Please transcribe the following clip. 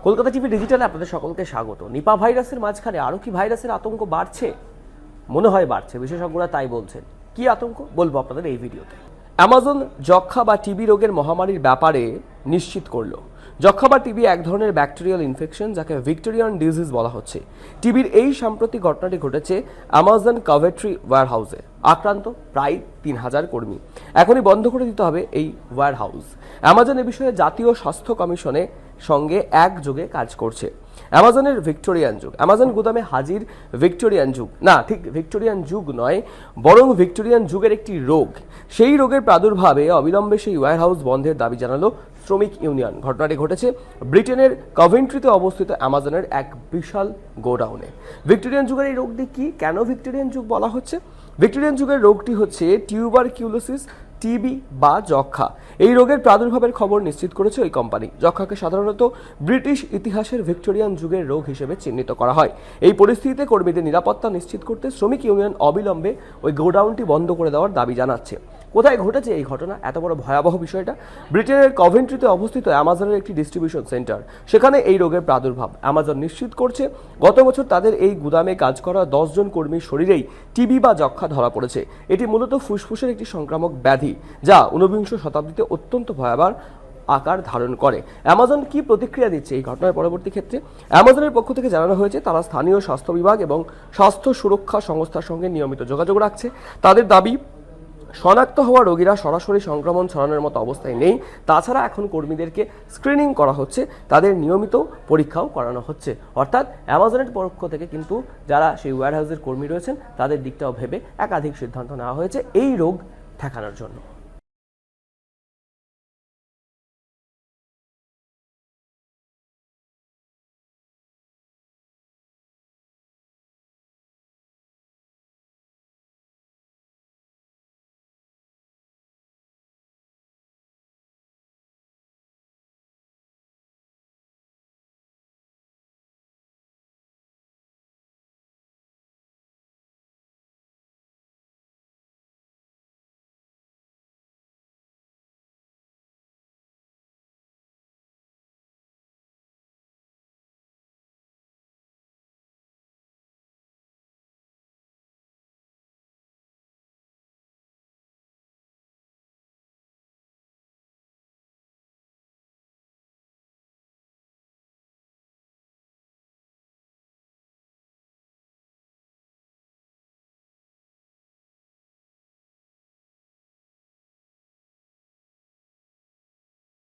Kolkata TV ডিজিটালে আপনাদের সকলকে স্বাগত। নিপা ভাইরাসের মাঝখানে আরও কি ভাইরাসের আতঙ্ক বাড়ছে? মনে হয় বাড়ছে, বিশেষজ্ঞরা তাই বলছেন। কি আতঙ্ক বলবো আপনাদের এই ভিডিওতে। অ্যামাজন যক্ষা বা টিবি রোগের মহামারীর ব্যাপারে নিশ্চিত করলো। যক্ষা বা টিবি এক ধরনের ব্যাকটেরিয়াল ইনফেকশন, যাকে ভিক্টোরিয়ান ডিজিজ বলা হচ্ছে। টিবির এই সাম্প্রতিক ঘটনাটি ঘটেছে অ্যামাজন কভেন্ট্রি ওয়্যারহাউসে। আক্রান্ত প্রায় 3000 কর্মী। এখনই বন্ধ করে দিতে হবে এই ওয়্যারহাউস। অ্যামাজন এ বিষয়ে জাতীয় স্বাস্থ্য কমিশনের সঙ্গে একযোগে কাজ করছে। অ্যামাজনের ভিক্টোরিয়ান যুগ, অ্যামাজন গুদামে হাজির ভিক্টোরিয়ান যুগ, না ঠিক ভিক্টোরিয়ান যুগ নয়, বরং ভিক্টোরিয়ান যুগের একটি রোগ। সেই রোগের প্রাদুর্ভাবে অবিলম্বে সেই ওয়্যারহাউস বন্ধের দাবি জানালো শ্রমিক ইউনিয়ন। ঘটনাটি ঘটেছে ব্রিটেনের কভেন্ট্রিতে অবস্থিত অ্যামাজনের এক বিশাল গোডাউনে। ভিক্টোরিয়ান যুগের এই রোগটি কি, কেন ভিক্টোরিয়ান যুগ বলা হচ্ছে? ভিক্টোরিয়ান যুগের রোগটি হচ্ছে টিউবারকিউলোসিস, টিবি বা যক্ষা। এই রোগের প্রাদুর্ভাবের খবর নিশ্চিত করেছে ওই কোম্পানি। যক্ষাকে সাধারণত ব্রিটিশ ইতিহাসের ভিক্টোরিয়ান যুগের রোগ হিসেবে চিহ্নিত করা হয়। এই পরিস্থিতিতে কর্মীদের নিরাপত্তা নিশ্চিত করতে শ্রমিক ইউনিয়ন অবিলম্বে ওই গোডাউনটি বন্ধ করে দেওয়ার দাবি জানাচ্ছে। কোথায় ঘটেছে এই ঘটনা? এত বড় ভয়াবহ বিষয়টা ব্রিটেনের কভেন্ট্রিতে অবস্থিত অ্যামাজনের একটি ডিস্ট্রিবিউশন সেন্টার, সেখানে এই রোগের প্রাদুর্ভাব। অ্যামাজন নিশ্চিত করছে গত বছর তাদের এই গুদামে কাজ করা 10 জন কর্মীর শরীরেই টিবি বা যক্ষা ধরা পড়েছে। এটি মূলত ফুসফুসের একটি সংক্রামক ব্যাধি, যা 19বিংশ শতাব্দীতে অত্যন্ত ভয়াবহ আকার ধারণ করে। অ্যামাজন কি প্রতিক্রিয়া দিচ্ছে এই ঘটনার পরবর্তী ক্ষেত্রে? অ্যামাজনের পক্ষ থেকে জানানো হয়েছে তারা স্থানীয় স্বাস্থ্য বিভাগ এবং স্বাস্থ্য সুরক্ষা সংস্থার সঙ্গে নিয়মিত যোগাযোগ রাখছে। তাদের দাবি, শনাক্ত হওয়া রোগীরা সরাসরি সংক্রমণ ছড়ানোর মতো অবস্থায় নেই। তাছাড়া এখন কর্মীদেরকে স্ক্রিনিং করা হচ্ছে, তাদের নিয়মিত পরীক্ষাও করানো হচ্ছে। অর্থাৎ অ্যামাজনের পক্ষ থেকে কিন্তু যারা সেই ওয়্যারহাউসের কর্মী রয়েছেন তাদের দিকটাও ভেবে একাধিক সিদ্ধান্ত নেওয়া হয়েছে এই রোগ ঠেকানোর জন্য।